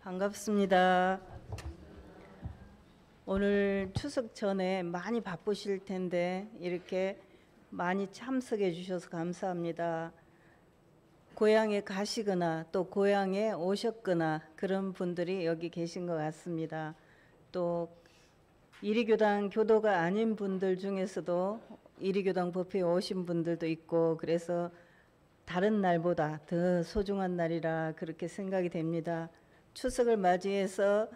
반갑습니다. 오늘 추석 전에 많이 바쁘실 텐데 이렇게 많이 참석해 주셔서 감사합니다. 고향에 가시거나 또 고향에 오셨거나 그런 분들이 여기 계신 것 같습니다. 또 이리교당 교도가 아닌 분들 중에서도 이리교당 법회에 오신 분들도 있고 그래서 다른 날보다 더 소중한 날이라 그렇게 생각이 됩니다. 추석을 맞이해서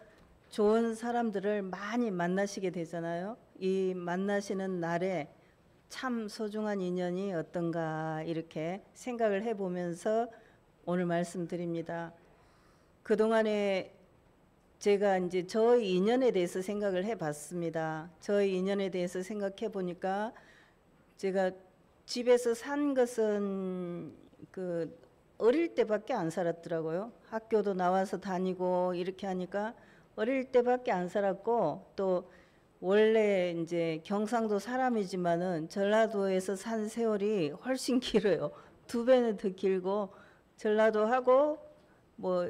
좋은 사람들을 많이 만나시게 되잖아요. 이 만나시는 날에 참 소중한 인연이 어떤가 이렇게 생각을 해보면서 오늘 말씀드립니다. 그동안에 제가 이제 저의 인연에 대해서 생각을 해봤습니다. 저의 인연에 대해서 생각해 보니까 제가 집에서 산 것은 어릴 때밖에 안 살았더라고요. 학교도 나와서 다니고 이렇게 하니까 어릴 때밖에 안 살았고 또 원래 이제 경상도 사람이지만은 전라도에서 산 세월이 훨씬 길어요. 2배는 더 길고 전라도하고 뭐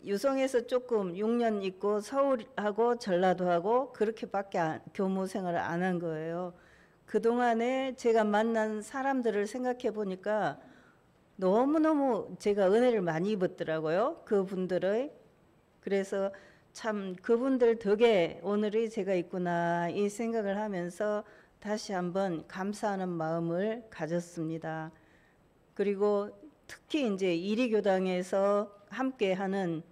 유성에서 조금 6년 있고 서울하고 전라도하고 그렇게밖에 교무 생활을 안 한 거예요. 그동안에 제가 만난 사람들을 생각해 보니까 너무너무 제가 은혜를 많이 입었더라고요. 그분들의. 그래서 참 그분들 덕에 오늘의 제가 있구나 이 생각을 하면서 다시 한번 감사하는 마음을 가졌습니다. 그리고 특히 이제 이리교당에서 함께하는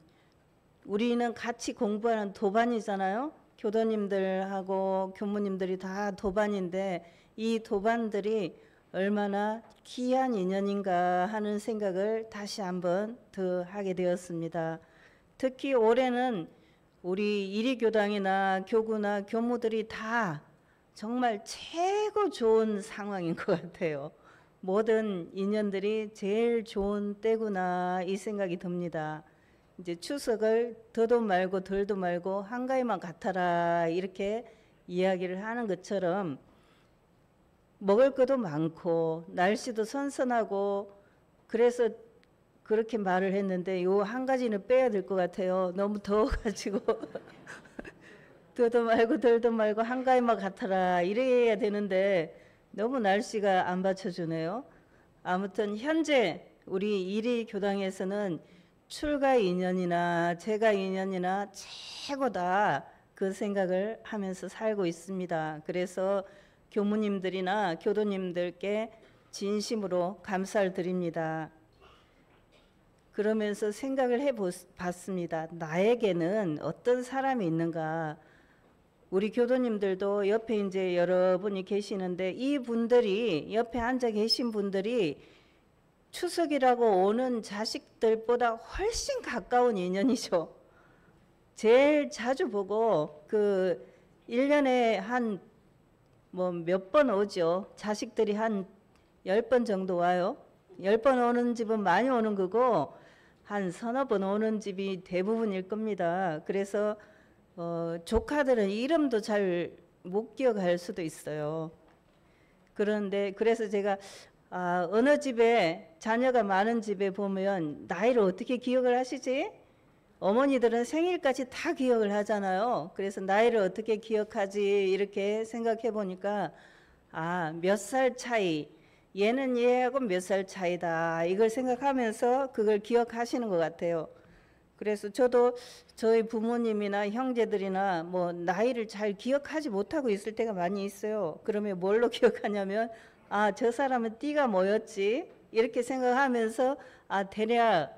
우리는 같이 공부하는 도반이잖아요. 교도님들하고 교무님들이 다 도반인데 이 도반들이 얼마나 귀한 인연인가 하는 생각을 다시 한번 더 하게 되었습니다. 특히 올해는 우리 이리교당이나 교구나 교무들이 다 정말 최고 좋은 상황인 것 같아요. 모든 인연들이 제일 좋은 때구나 이 생각이 듭니다. 이제 추석을 더도 말고 덜도 말고 한가위만 같아라 이렇게 이야기를 하는 것처럼 먹을 것도 많고 날씨도 선선하고 그래서 그렇게 말을 했는데 요 한 가지는 빼야 될 것 같아요. 너무 더워가지고 더도 말고 덜도 말고 한가위만 같아라 이래야 되는데 너무 날씨가 안 받쳐주네요. 아무튼 현재 우리 이리교당에서는 출가 인연이나 제가 인연이나 최고다 그 생각을 하면서 살고 있습니다. 그래서 교무님들이나 교도님들께 진심으로 감사를 드립니다. 그러면서 생각을 해봤습니다. 나에게는 어떤 사람이 있는가. 우리 교도님들도 옆에 이제 여러분이 계시는데 이 분들이 옆에 앉아 계신 분들이 추석이라고 오는 자식들보다 훨씬 가까운 인연이죠. 제일 자주 보고 1년에 한 뭐 몇 번 오죠. 자식들이 한 10번 정도 와요. 10번 오는 집은 많이 오는 거고 한 서너 번 오는 집이 대부분일 겁니다. 그래서 조카들은 이름도 잘 못 기억할 수도 있어요. 그런데 그래서 제가 어느 집에 자녀가 많은 집에 보면 나이를 어떻게 기억을 하시지? 어머니들은 생일까지 다 기억을 하잖아요. 그래서 나이를 어떻게 기억하지 이렇게 생각해 보니까 몇 살 차이, 얘는 얘하고 몇 살 차이다 이걸 생각하면서 그걸 기억하시는 것 같아요. 그래서 저도 저희 부모님이나 형제들이나 뭐 나이를 잘 기억하지 못하고 있을 때가 많이 있어요. 그러면 뭘로 기억하냐면 저 사람은 띠가 뭐였지? 이렇게 생각하면서 대략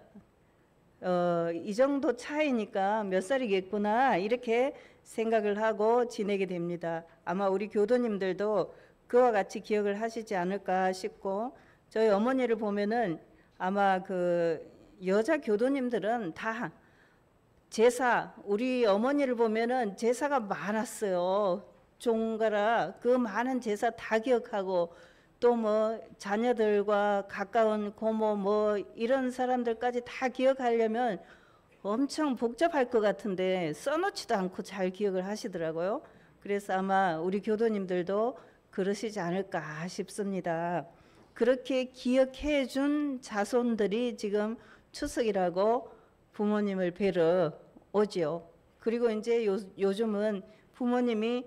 이 정도 차이니까 몇 살이겠구나 이렇게 생각을 하고 지내게 됩니다. 아마 우리 교도님들도 그와 같이 기억을 하시지 않을까 싶고 저희 어머니를 보면은 아마 여자 교도님들은 다 제사 우리 어머니를 보면은 제사가 많았어요. 종가라 그 많은 제사 다 기억하고 또 뭐 자녀들과 가까운 고모 뭐 이런 사람들까지 다 기억하려면 엄청 복잡할 것 같은데 써놓지도 않고 잘 기억을 하시더라고요. 그래서 아마 우리 교도님들도 그러시지 않을까 싶습니다. 그렇게 기억해 준 자손들이 지금 추석이라고 부모님을 뵈러 오지요. 그리고 이제 요즘은 부모님이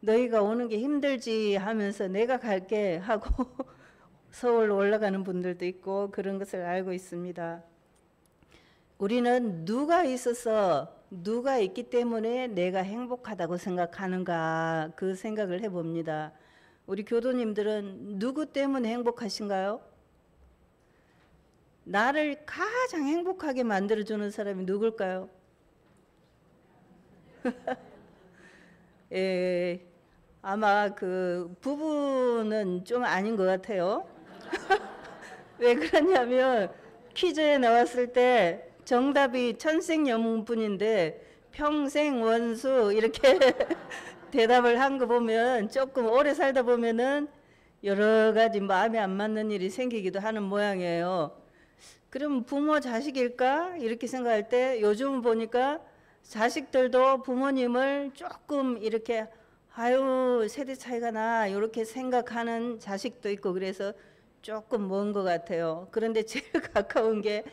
너희가 오는 게 힘들지 하면서 내가 갈게 하고 서울로 올라가는 분들도 있고 그런 것을 알고 있습니다. 우리는 누가 있어서 누가 있기 때문에 내가 행복하다고 생각하는가 그 생각을 해봅니다. 우리 교도님들은 누구 때문에 행복하신가요? 나를 가장 행복하게 만들어주는 사람이 누굴까요? 예, 아마 그 부부는 좀 아닌 것 같아요. 왜 그러냐면 퀴즈에 나왔을 때 정답이 천생연분인데 평생 원수 이렇게 대답을 한 거 보면 조금 오래 살다 보면은 여러 가지 마음에 안 맞는 일이 생기기도 하는 모양이에요. 그럼 부모 자식일까? 이렇게 생각할 때 요즘 보니까 자식들도 부모님을 조금 이렇게 아유 세대 차이가 나 이렇게 생각하는 자식도 있고 그래서 조금 먼 것 같아요. 그런데 제일 가까운 게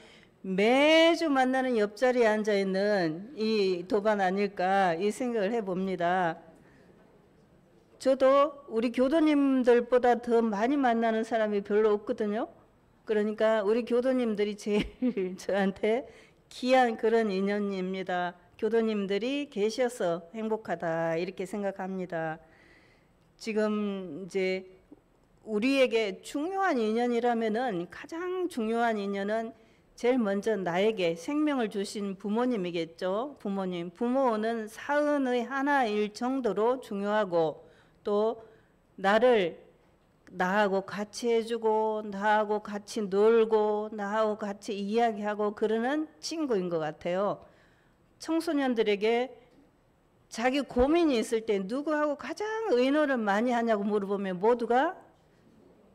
매주 만나는 옆자리에 앉아있는 이 도반 아닐까 이 생각을 해봅니다. 저도 우리 교도님들보다 더 많이 만나는 사람이 별로 없거든요. 그러니까 우리 교도님들이 제일 저한테 귀한 그런 인연입니다. 교도님들이 계셔서 행복하다 이렇게 생각합니다. 지금 이제 우리에게 중요한 인연이라면은 가장 중요한 인연은 제일 먼저 나에게 생명을 주신 부모님이겠죠. 부모님. 부모는 사은의 하나일 정도로 중요하고 또 나하고 같이 해주고 나하고 같이 놀고 나하고 같이 이야기하고 그러는 친구인 것 같아요. 청소년들에게 자기 고민이 있을 때 누구하고 가장 의논을 많이 하냐고 물어보면 모두가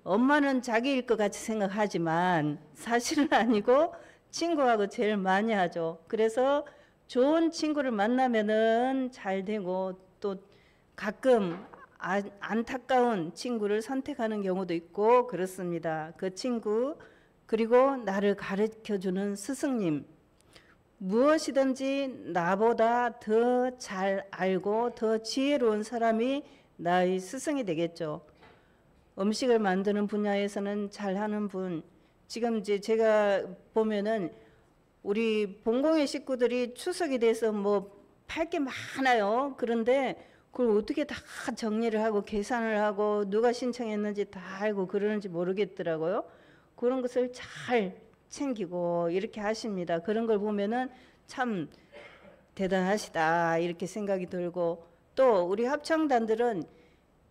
엄마는 자기일 것 같이 생각하지만 사실은 아니고 친구하고 제일 많이 하죠. 그래서 좋은 친구를 만나면은 잘 되고 또 가끔 안타까운 친구를 선택하는 경우도 있고 그렇습니다. 그 친구 그리고 나를 가르쳐주는 스승님 무엇이든지 나보다 더 잘 알고 더 지혜로운 사람이 나의 스승이 되겠죠. 음식을 만드는 분야에서는 잘하는 분 지금 이제 제가 보면은 우리 본공의 식구들이 추석이 돼서 뭐 팔 게 많아요. 그런데 그걸 어떻게 다 정리를 하고 계산을 하고 누가 신청했는지 다 알고 그러는지 모르겠더라고요. 그런 것을 잘 챙기고 이렇게 하십니다. 그런 걸 보면은 참 대단하시다 이렇게 생각이 들고 또 우리 합창단들은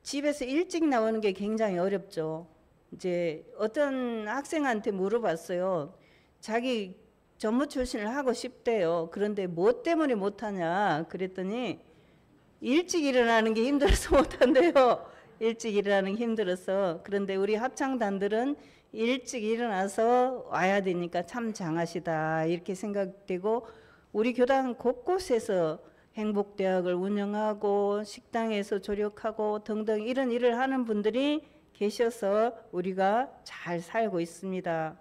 집에서 일찍 나오는 게 굉장히 어렵죠. 이제 어떤 학생한테 물어봤어요. 자기 전무 출신을 하고 싶대요. 그런데 뭐 때문에 못하냐 그랬더니 일찍 일어나는 게 힘들어서 못한대요. 일찍 일어나는 게 힘들어서. 그런데 우리 합창단들은 일찍 일어나서 와야 되니까 참 장하시다 이렇게 생각되고 우리 교단 곳곳에서 행복대학을 운영하고 식당에서 조력하고 등등 이런 일을 하는 분들이 계셔서 우리가 잘 살고 있습니다.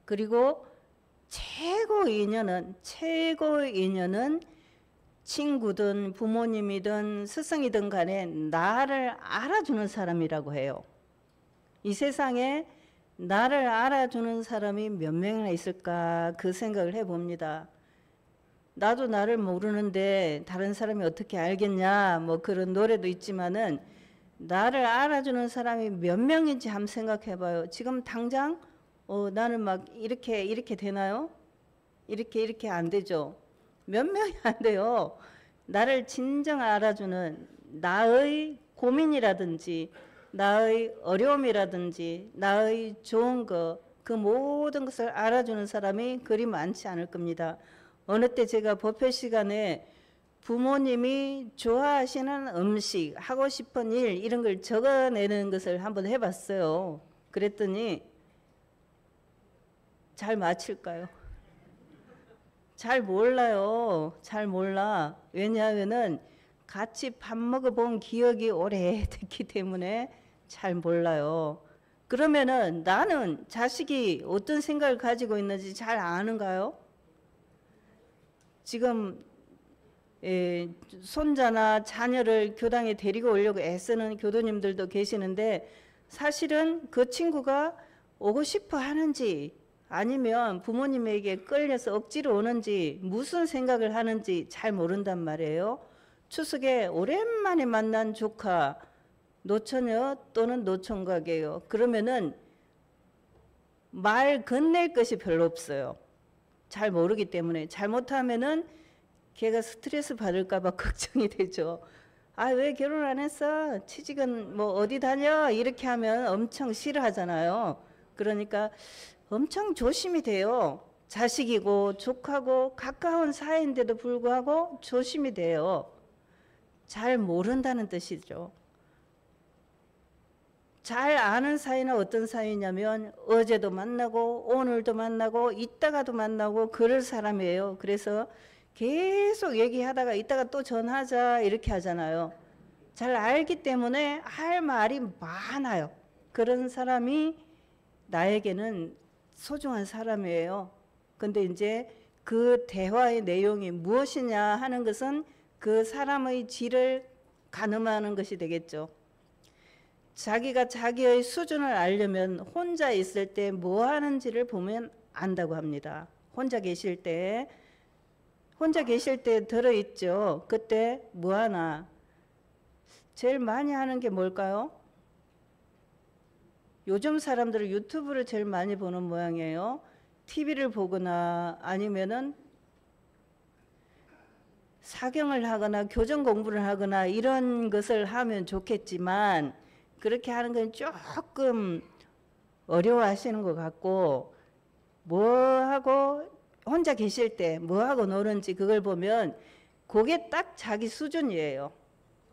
그리고 최고의 인연은 친구든 부모님이든 스승이든 간에 나를 알아주는 사람이라고 해요. 이 세상에 나를 알아주는 사람이 몇 명이나 있을까 그 생각을 해봅니다. 나도 나를 모르는데 다른 사람이 어떻게 알겠냐 뭐 그런 노래도 있지만은 나를 알아주는 사람이 몇 명인지 한번 생각해봐요. 지금 당장 나는 막 이렇게 되나요? 이렇게 안 되죠. 몇 명이 안 돼요. 나를 진정 알아주는 나의 고민이라든지 나의 어려움이라든지 나의 좋은 것 그 모든 것을 알아주는 사람이 그리 많지 않을 겁니다. 어느 때 제가 법회 시간에 부모님이 좋아하시는 음식, 하고 싶은 일 이런 걸 적어내는 것을 한번 해봤어요. 그랬더니 잘 맞힐까요? 잘 몰라요. 잘 몰라. 왜냐하면은 같이 밥 먹어본 기억이 오래됐기 때문에 잘 몰라요. 그러면은 나는 자식이 어떤 생각을 가지고 있는지 잘 아는가요? 지금 손자나 자녀를 교당에 데리고 오려고 애쓰는 교도님들도 계시는데 사실은 그 친구가 오고 싶어 하는지 아니면 부모님에게 끌려서 억지로 오는지 무슨 생각을 하는지 잘 모른단 말이에요. 추석에 오랜만에 만난 조카, 노처녀 또는 노총각이에요. 그러면은 말 건넬 것이 별로 없어요. 잘 모르기 때문에. 잘못하면은 걔가 스트레스 받을까 봐 걱정이 되죠. 아, 왜 결혼 안 했어? 취직은 뭐 어디 다녀? 이렇게 하면 엄청 싫어하잖아요. 그러니까 엄청 조심이 돼요. 자식이고 조카고 가까운 사이인데도 불구하고 조심이 돼요. 잘 모른다는 뜻이죠. 잘 아는 사이는 어떤 사이냐면 어제도 만나고 오늘도 만나고 이따가도 만나고 그럴 사람이에요. 그래서 계속 얘기하다가 이따가 또 전화하자 이렇게 하잖아요. 잘 알기 때문에 할 말이 많아요. 그런 사람이 나에게는 소중한 사람이에요. 근데 이제 그 대화의 내용이 무엇이냐 하는 것은 그 사람의 질을 가늠하는 것이 되겠죠. 자기가 자기의 수준을 알려면 혼자 있을 때 뭐 하는지를 보면 안다고 합니다. 혼자 계실 때 들어있죠. 그때 뭐 하나? 제일 많이 하는 게 뭘까요? 요즘 사람들은 유튜브를 제일 많이 보는 모양이에요. TV를 보거나 아니면은 사경을 하거나 교정 공부를 하거나 이런 것을 하면 좋겠지만 그렇게 하는 건 조금 어려워하시는 것 같고, 뭐하고 혼자 계실 때 뭐하고 노는지 그걸 보면 그게 딱 자기 수준이에요.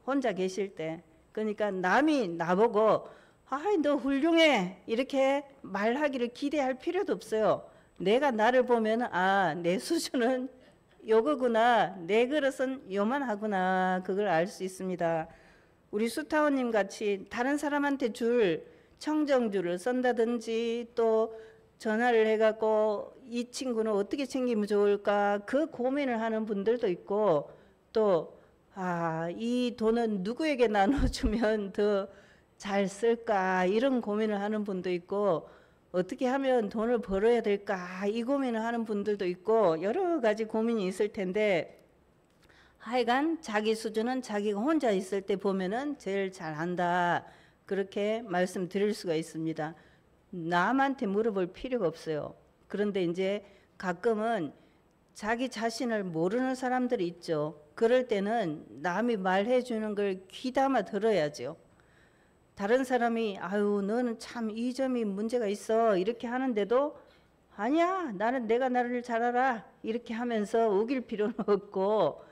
혼자 계실 때. 그러니까 남이 나보고 아이 너 훌륭해 이렇게 말하기를 기대할 필요도 없어요. 내가 나를 보면 아, 내 수준은 요거구나, 내 그릇은 요만하구나, 그걸 알 수 있습니다. 우리 수타원님 같이 다른 사람한테 줄 청정줄을 쓴다든지 또 전화를 해갖고 이 친구는 어떻게 챙기면 좋을까 그 고민을 하는 분들도 있고, 또 이 돈은 누구에게 나눠주면 더 잘 쓸까 이런 고민을 하는 분도 있고, 어떻게 하면 돈을 벌어야 될까 이 고민을 하는 분들도 있고, 여러 가지 고민이 있을 텐데 하여간 자기 수준은 자기가 혼자 있을 때 보면은 제일 잘한다, 그렇게 말씀드릴 수가 있습니다. 남한테 물어볼 필요가 없어요. 그런데 이제 가끔은 자기 자신을 모르는 사람들이 있죠. 그럴 때는 남이 말해 주는 걸 귀담아 들어야죠. 다른 사람이 아유 너는 참 이 점이 문제가 있어 이렇게 하는데도 아니야 나는 내가 나를 잘 알아 이렇게 하면서 우길 필요는 없고,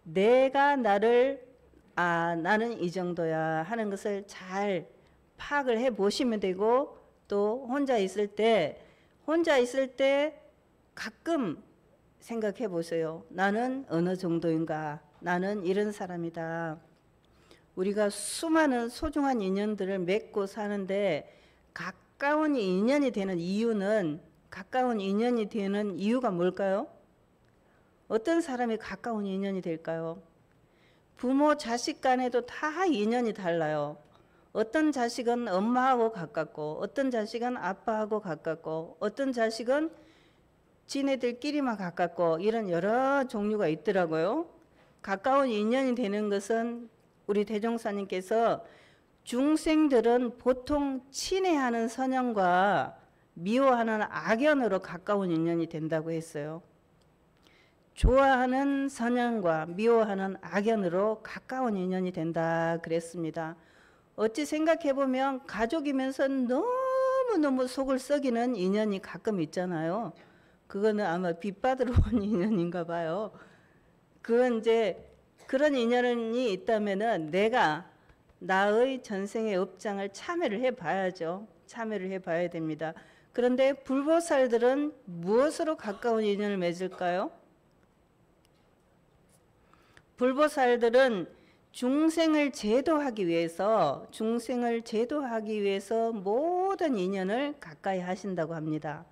내가 나를 나는 이 정도야 하는 것을 잘 파악을 해 보시면 되고, 또 혼자 있을 때 가끔 생각해 보세요. 나는 어느 정도인가, 나는 이런 사람이다. 우리가 수많은 소중한 인연들을 맺고 사는데 가까운 인연이 되는 이유가 뭘까요? 어떤 사람이 가까운 인연이 될까요? 부모 자식 간에도 다 인연이 달라요. 어떤 자식은 엄마하고 가깝고 어떤 자식은 아빠하고 가깝고 어떤 자식은 지네들끼리만 가깝고 이런 여러 종류가 있더라고요. 가까운 인연이 되는 것은 우리 대종사님께서 중생들은 보통 친애하는 선연과 미워하는 악연으로 가까운 인연이 된다고 했어요. 좋아하는 선연과 미워하는 악연으로 가까운 인연이 된다 그랬습니다. 어찌 생각해보면 가족이면서 너무너무 속을 썩이는 인연이 가끔 있잖아요. 그거는 아마 빚받으러 온 인연인가 봐요. 그건 이제 그런 인연이 있다면은 내가 나의 전생의 업장을 참여를 해봐야죠. 참여를 해봐야 됩니다. 그런데 불보살들은 무엇으로 가까운 인연을 맺을까요? 불보살들은 중생을 제도하기 위해서 모든 인연을 가까이 하신다고 합니다.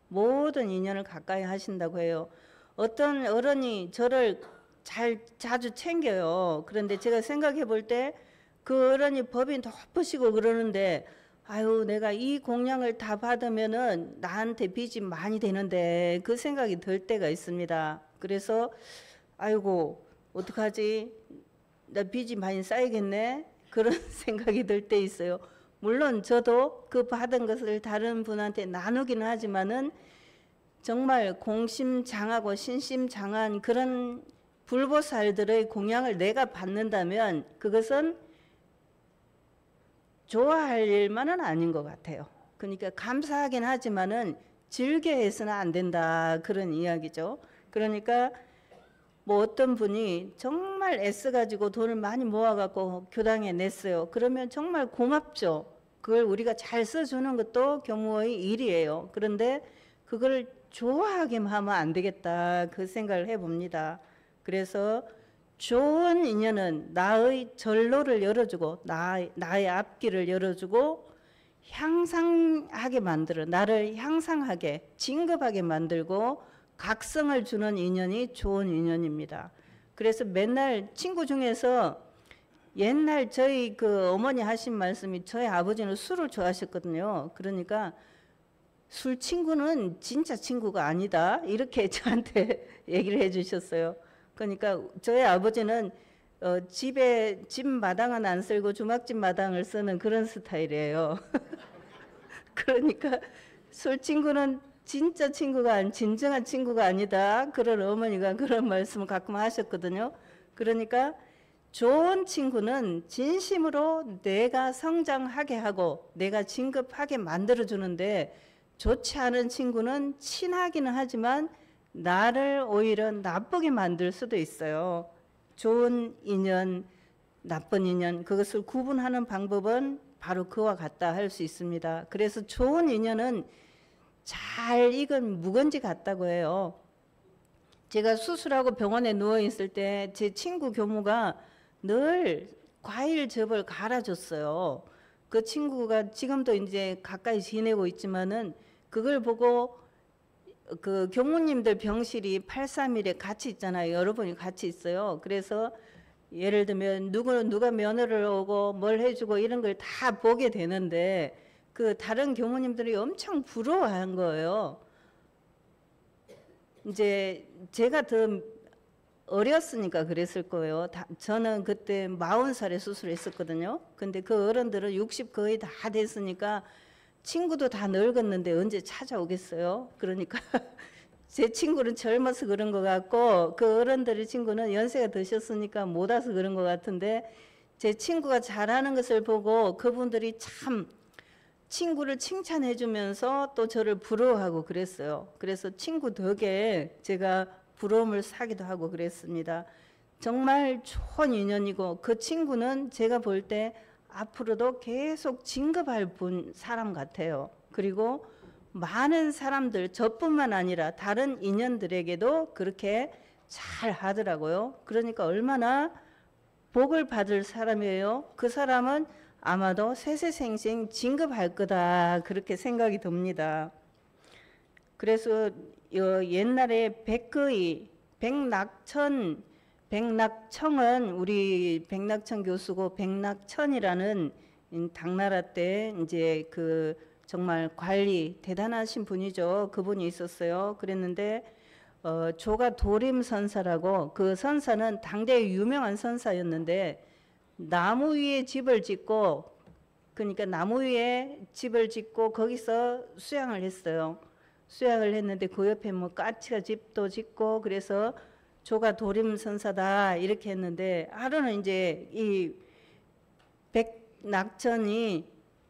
모든 인연을 가까이 하신다고 해요. 어떤 어른이 저를 자주 챙겨요. 그런데 제가 생각해 볼 때 그 어른이 법이 높으시고 그러는데 아유 내가 이 공양을 다 받으면은 나한테 빚이 많이 되는데 그 생각이 들 때가 있습니다. 그래서 아이고 어떡하지? 나 빚이 많이 쌓이겠네? 그런 생각이 들 때 있어요. 물론 저도 그 받은 것을 다른 분한테 나누기는 하지만은 정말 공심장하고 신심장한 그런 불보살들의 공양을 내가 받는다면 그것은 좋아할 일만은 아닌 것 같아요. 그러니까 감사하긴 하지만은 즐겨 해서는 안 된다 그런 이야기죠. 그러니까 뭐 어떤 분이 정말 애써가지고 돈을 많이 모아갖고 교당에 냈어요. 그러면 정말 고맙죠. 그걸 우리가 잘 써주는 것도 교무의 일이에요. 그런데 그걸 좋아하기만 하면 안 되겠다 그 생각을 해봅니다. 그래서 좋은 인연은 나의 전로를 열어주고 나의 앞길을 열어주고 향상하게 만들어 나를 향상하게 진급하게 만들고 각성을 주는 인연이 좋은 인연입니다. 그래서 맨날 친구 중에서 옛날 저희 그 어머니 하신 말씀이 저희 아버지는 술을 좋아하셨거든요. 그러니까 술 친구는 진짜 친구가 아니다 이렇게 저한테 얘기를 해주셨어요. 그러니까 저희 아버지는 집 마당은 안 쓸고 주막집 마당을 쓰는 그런 스타일이에요. 그러니까 술 친구는 진짜 진정한 친구가 아니다. 그런 어머니가 그런 말씀을 가끔 하셨거든요. 그러니까 좋은 친구는 진심으로 내가 성장하게 하고 내가 진급하게 만들어주는데 좋지 않은 친구는 친하기는 하지만 나를 오히려 나쁘게 만들 수도 있어요. 좋은 인연, 나쁜 인연, 그것을 구분하는 방법은 바로 그와 같다 할 수 있습니다. 그래서 좋은 인연은 잘 익은 묵은지 같다고 해요. 제가 수술하고 병원에 누워 있을 때 제 친구 교무가 늘 과일즙을 갈아줬어요. 그 친구가 지금도 이제 가까이 지내고 있지만은 그걸 보고 그 교무님들 병실이 831에 같이 있잖아요. 여러분이 같이 있어요. 그래서 예를 들면 누가 면회를 오고 뭘 해주고 이런 걸 다 보게 되는데 그 다른 교무님들이 엄청 부러워한 거예요. 이제 제가 더 어렸으니까 그랬을 거예요. 저는 그때 40살에 수술했었거든요. 근데 그 어른들은 60 거의 다 됐으니까 친구도 다 늙었는데 언제 찾아오겠어요? 그러니까 제 친구는 젊어서 그런 것 같고 그 어른들의 친구는 연세가 드셨으니까 못 와서 그런 것 같은데 제 친구가 잘하는 것을 보고 그분들이 참 친구를 칭찬해 주면서 또 저를 부러워하고 그랬어요. 그래서 친구 덕에 제가 부러움을 사기도 하고 그랬습니다. 정말 좋은 인연이고 그 친구는 제가 볼 때 앞으로도 계속 진급할 사람 같아요. 그리고 많은 사람들 저뿐만 아니라 다른 인연들에게도 그렇게 잘 하더라고요. 그러니까 얼마나 복을 받을 사람이에요. 그 사람은 아마도 세세생생 진급할 거다 그렇게 생각이 듭니다. 그래서 옛날에 백낙청은 우리 백낙천 교수고 백낙천이라는 당나라 때 이제 그 정말 관리 대단하신 분이죠. 그분이 있었어요. 그랬는데 조가 도림선사라고 그 선사는 당대의 유명한 선사였는데 나무 위에 집을 짓고 그러니까 나무 위에 집을 짓고 거기서 수양을 했어요. 수양을 했는데 그 옆에 뭐 까치가 집도 짓고 그래서 조가 도림선사다 이렇게 했는데 하루는 이제 이 백낙천이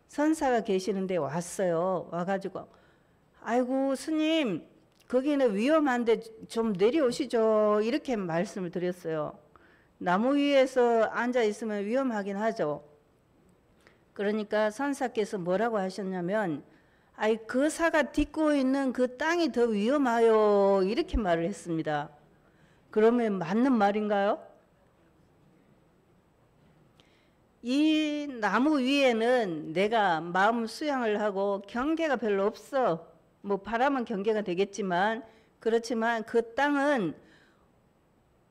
선사가 계시는데 왔어요. 와가지고 아이고 스님 거기는 위험한데 좀 내려오시죠 이렇게 말씀을 드렸어요. 나무 위에서 앉아 있으면 위험하긴 하죠. 그러니까 선사께서 뭐라고 하셨냐면 아이 그 사가 딛고 있는 그 땅이 더 위험하요 이렇게 말을 했습니다. 그러면 맞는 말인가요? 이 나무 위에는 내가 마음 수양을 하고 경계가 별로 없어. 뭐 바람은 경계가 되겠지만 그렇지만 그 땅은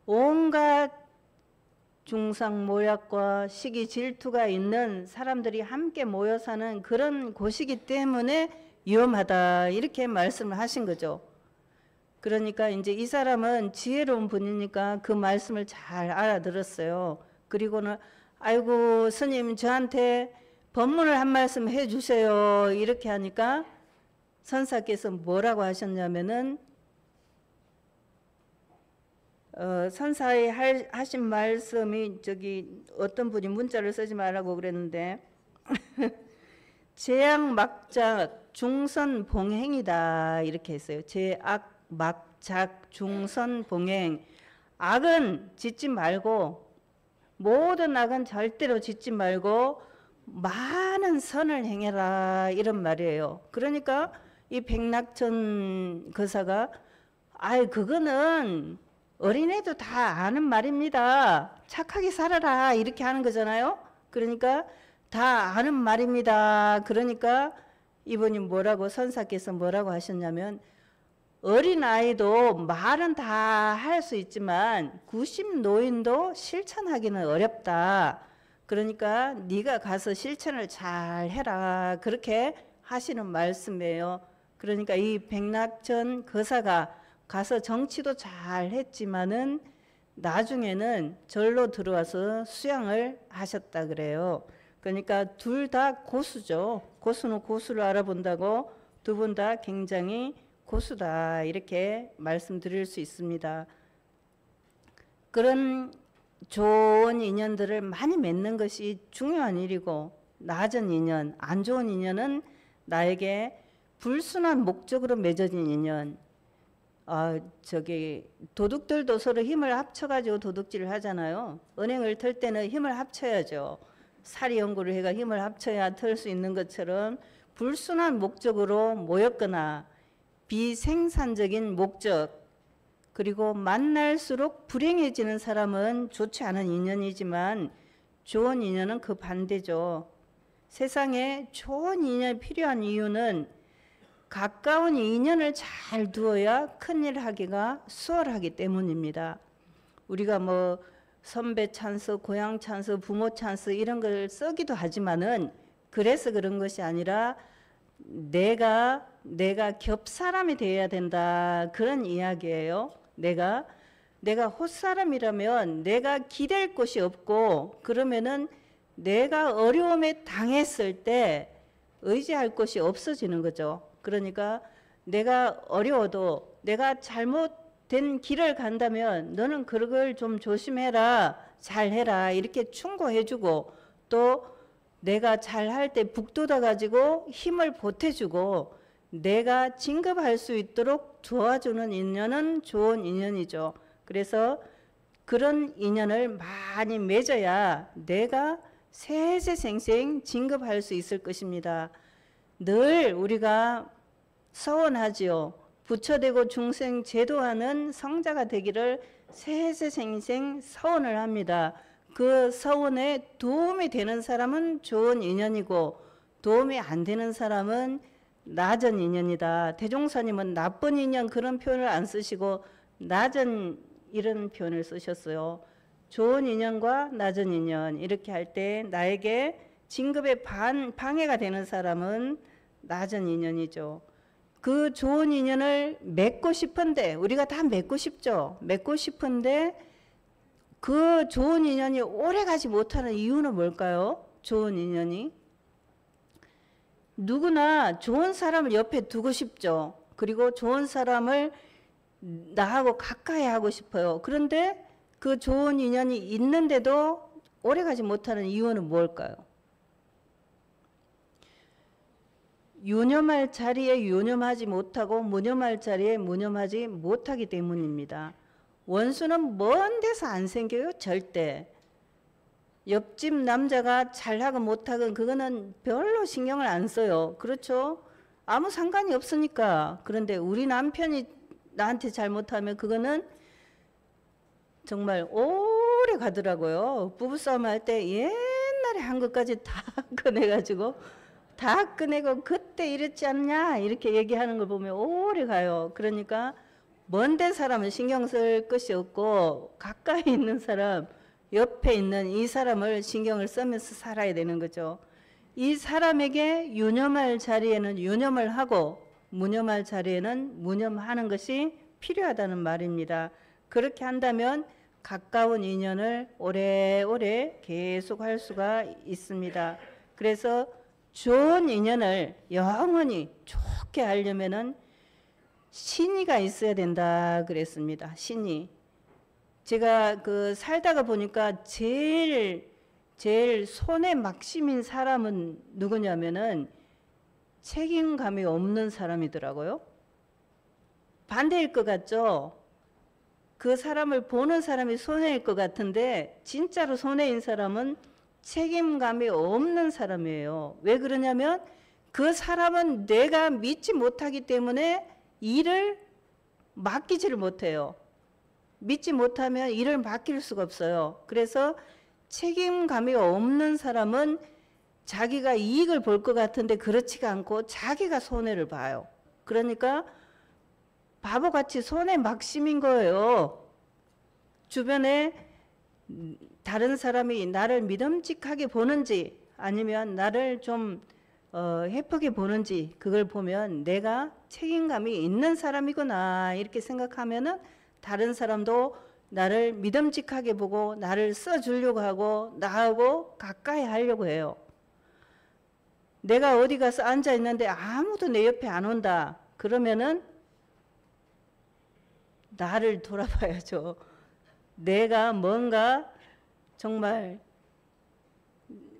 온갖 중상 모략과 시기 질투가 있는 사람들이 함께 모여 사는 그런 곳이기 때문에 위험하다 이렇게 말씀을 하신 거죠. 그러니까 이제 이 사람은 지혜로운 분이니까 그 말씀을 잘 알아들었어요. 그리고는 아이고 스님 저한테 법문을 한 말씀 해주세요 이렇게 하니까 선사께서 뭐라고 하셨냐면은 선사의 하신 말씀이 저기 어떤 분이 문자를 쓰지 말라고 그랬는데 제악 막작 중선 봉행이다 이렇게 했어요. 제악 막작 중선 봉행. 악은 짓지 말고 모든 악은 절대로 짓지 말고 많은 선을 행해라 이런 말이에요. 그러니까 이 백낙천 거사가 아이 그거는 어린애도 다 아는 말입니다. 착하게 살아라 이렇게 하는 거잖아요. 그러니까 다 아는 말입니다. 그러니까 이분이 뭐라고 선사께서 뭐라고 하셨냐면 어린아이도 말은 다 할 수 있지만 90노인도 실천하기는 어렵다. 그러니까 네가 가서 실천을 잘 해라. 그렇게 하시는 말씀이에요. 그러니까 이 백낙천 거사가 가서 정치도 잘 했지만은 나중에는 절로 들어와서 수양을 하셨다 그래요. 그러니까 둘 다 고수죠. 고수는 고수를 알아본다고 두 분 다 굉장히 고수다 이렇게 말씀드릴 수 있습니다. 그런 좋은 인연들을 많이 맺는 것이 중요한 일이고 낮은 인연, 안 좋은 인연은 나에게 불순한 목적으로 맺어진 인연. 도둑들도 서로 힘을 합쳐가지고 도둑질을 하잖아요. 은행을 털 때는 힘을 합쳐야죠. 사리 연구를 해가 힘을 합쳐야 털 수 있는 것처럼 불순한 목적으로 모였거나 비생산적인 목적 그리고 만날수록 불행해지는 사람은 좋지 않은 인연이지만 좋은 인연은 그 반대죠. 세상에 좋은 인연이 필요한 이유는 가까운 인연을 잘 두어야 큰일 하기가 수월하기 때문입니다. 우리가 뭐 선배 찬스, 고향 찬스, 부모 찬스 이런 걸 쓰기도 하지만은 그래서 그런 것이 아니라 내가 겹사람이 되어야 된다 그런 이야기예요. 내가 헛사람이라면 내가 기댈 곳이 없고 그러면은 내가 어려움에 당했을 때 의지할 곳이 없어지는 거죠. 그러니까 내가 어려워도 내가 잘못된 길을 간다면 너는 그걸 좀 조심해라, 잘해라 이렇게 충고해주고 또 내가 잘할 때 북돋아 가지고 힘을 보태주고 내가 진급할 수 있도록 도와주는 인연은 좋은 인연이죠. 그래서 그런 인연을 많이 맺어야 내가 세세생생 진급할 수 있을 것입니다. 늘 우리가 서원하지요. 부처되고 중생 제도하는 성자가 되기를 세세생생 서원을 합니다. 그 서원에 도움이 되는 사람은 좋은 인연이고 도움이 안 되는 사람은 낮은 인연이다. 대종사님은 나쁜 인연 그런 표현을 안 쓰시고 낮은 이런 표현을 쓰셨어요. 좋은 인연과 낮은 인연 이렇게 할 때 나에게 진급에 방해가 되는 사람은 낮은 인연이죠. 그 좋은 인연을 맺고 싶은데 우리가 다 맺고 싶죠. 맺고 싶은데 그 좋은 인연이 오래가지 못하는 이유는 뭘까요? 좋은 인연이 누구나 좋은 사람을 옆에 두고 싶죠. 그리고 좋은 사람을 나하고 가까이 하고 싶어요. 그런데 그 좋은 인연이 있는데도 오래가지 못하는 이유는 뭘까요? 유념할 자리에 유념하지 못하고 무념할 자리에 무념하지 못하기 때문입니다. 원수는 먼 데서 안 생겨요. 절대. 옆집 남자가 잘하건 못하건 그거는 별로 신경을 안 써요. 그렇죠? 아무 상관이 없으니까. 그런데 우리 남편이 나한테 잘못하면 그거는 정말 오래 가더라고요. 부부싸움 할 때 옛날에 한 것까지 다 꺼내가지고 그때 이랬지 않냐 이렇게 얘기하는 걸 보면 오래 가요. 그러니까 먼데 사람은 신경 쓸 것이 없고 가까이 있는 사람, 옆에 있는 이 사람을 신경을 쓰면서 살아야 되는 거죠. 이 사람에게 유념할 자리에는 유념을 하고 무념할 자리에는 무념하는 것이 필요하다는 말입니다. 그렇게 한다면 가까운 인연을 오래오래 계속 할 수가 있습니다. 그래서 좋은 인연을 영원히 좋게 하려면은 신의가 있어야 된다 그랬습니다. 신의. 제가 살다가 보니까 제일 손에 막심인 사람은 누구냐면은 책임감이 없는 사람이더라고요. 반대일 것 같죠? 그 사람을 보는 사람이 손해일 것 같은데 진짜로 손해인 사람은 책임감이 없는 사람이에요. 왜 그러냐면 그 사람은 내가 믿지 못하기 때문에 일을 맡기지를 못해요. 믿지 못하면 일을 맡길 수가 없어요. 그래서 책임감이 없는 사람은 자기가 이익을 볼 것 같은데 그렇지가 않고 자기가 손해를 봐요. 그러니까 바보같이 손해 막심인 거예요. 주변에 다른 사람이 나를 믿음직하게 보는지 아니면 나를 좀 해프게 보는지 그걸 보면 내가 책임감이 있는 사람이구나 이렇게 생각하면은 다른 사람도 나를 믿음직하게 보고 나를 써주려고 하고 나하고 가까이 하려고 해요. 내가 어디 가서 앉아 있는데 아무도 내 옆에 안 온다. 그러면은 나를 돌아봐야죠. 내가 뭔가 정말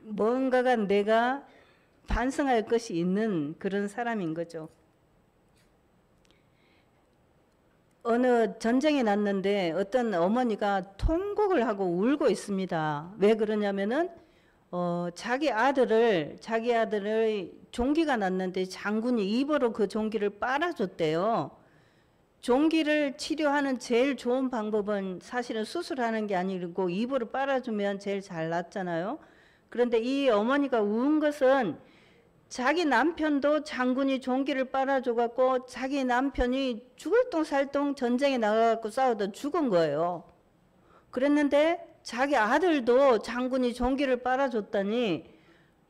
뭔가가 내가 반성할 것이 있는 그런 사람인 거죠. 어느 전쟁이 났는데 어떤 어머니가 통곡을 하고 울고 있습니다. 왜 그러냐면은 자기 아들의 종기가 났는데 장군이 입으로 그 종기를 빨아줬대요. 종기를 치료하는 제일 좋은 방법은 사실은 수술하는 게 아니고 입으로 빨아주면 제일 잘 낫잖아요. 그런데 이 어머니가 운 것은 자기 남편도 장군이 종기를 빨아줘갖고 자기 남편이 죽을 똥 살 똥 전쟁에 나가갖고 싸우다 죽은 거예요. 그랬는데 자기 아들도 장군이 종기를 빨아줬다니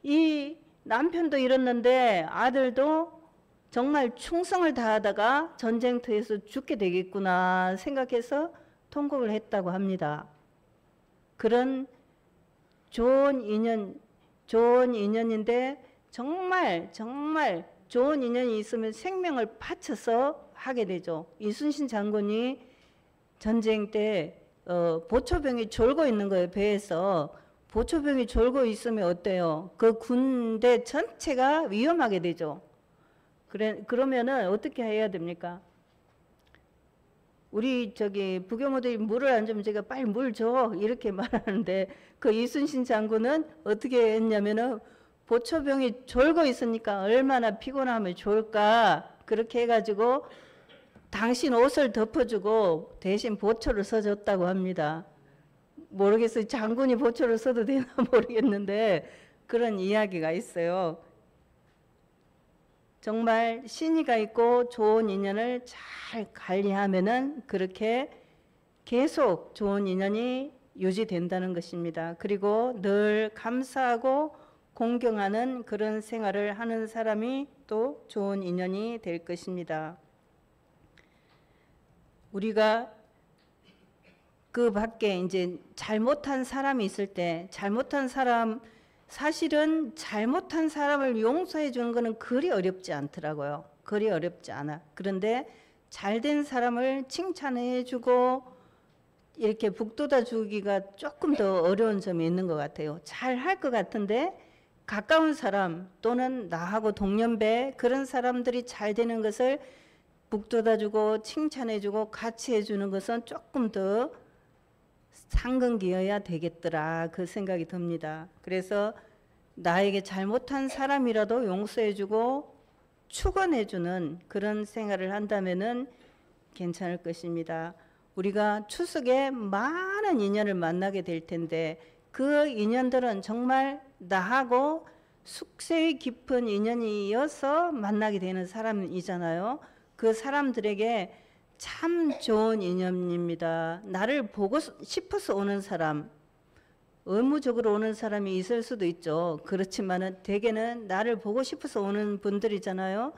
이 남편도 이랬는데 아들도 정말 충성을 다하다가 전쟁터에서 죽게 되겠구나 생각해서 통곡을 했다고 합니다. 그런 좋은 인연인데 정말 좋은 인연이 있으면 생명을 바쳐서 하게 되죠. 이순신 장군이 전쟁 때 보초병이 졸고 있는 거예요. 배에서. 보초병이 졸고 있으면 어때요? 그 군대 전체가 위험하게 되죠. 그러면은 어떻게 해야 됩니까? 우리 부교무들이 물을 안 주면 제가 빨리 물 줘 이렇게 말하는데 그 이순신 장군은 어떻게 했냐면은 보초병이 졸고 있으니까 얼마나 피곤하면 좋을까 그렇게 해가지고 당신 옷을 덮어주고 대신 보초를 써줬다고 합니다. 모르겠어요. 장군이 보초를 써도 되나 모르겠는데 그런 이야기가 있어요. 정말 신의가 있고 좋은 인연을 잘 관리하면은 그렇게 계속 좋은 인연이 유지된다는 것입니다. 그리고 늘 감사하고 공경하는 그런 생활을 하는 사람이 또 좋은 인연이 될 것입니다. 우리가 그 밖에 이제 잘못한 사람이 있을 때 사실은 잘못한 사람을 용서해 주는 것은 그리 어렵지 않더라고요. 그리 어렵지 않아. 그런데 잘된 사람을 칭찬해 주고 이렇게 북돋아 주기가 조금 더 어려운 점이 있는 것 같아요. 잘 할 것 같은데 가까운 사람 또는 나하고 동년배 그런 사람들이 잘 되는 것을 북돋아 주고 칭찬해 주고 같이 해 주는 것은 조금 더 상근기어야 되겠더라 그 생각이 듭니다. 그래서 나에게 잘못한 사람이라도 용서해주고 축원해주는 그런 생활을 한다면은 괜찮을 것입니다. 우리가 추석에 많은 인연을 만나게 될 텐데 그 인연들은 정말 나하고 숙세의 깊은 인연이어서 만나게 되는 사람이잖아요. 그 사람들에게 참 좋은 인연입니다. 나를 보고 싶어서 오는 사람, 의무적으로 오는 사람이 있을 수도 있죠. 그렇지만은 대개는 나를 보고 싶어서 오는 분들이잖아요.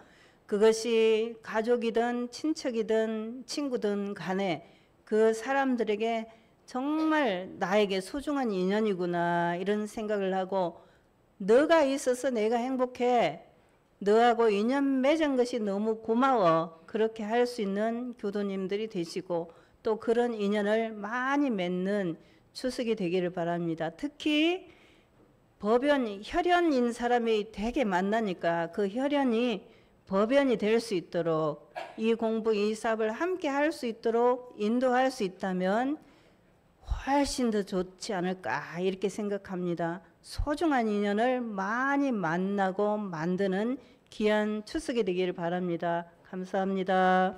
그것이 가족이든 친척이든 친구든 간에 그 사람들에게 정말 나에게 소중한 인연이구나 이런 생각을 하고, 너가 있어서 내가 행복해, 너하고 인연 맺은 것이 너무 고마워, 그렇게 할 수 있는 교도님들이 되시고 또 그런 인연을 많이 맺는 추석이 되기를 바랍니다. 특히 법연, 혈연인 사람이 되게 만나니까 그 혈연이 법연이 될 수 있도록 이 공부, 이 사업을 함께 할 수 있도록 인도할 수 있다면 훨씬 더 좋지 않을까 이렇게 생각합니다. 소중한 인연을 많이 만나고 만드는 귀한 추석이 되기를 바랍니다. 감사합니다.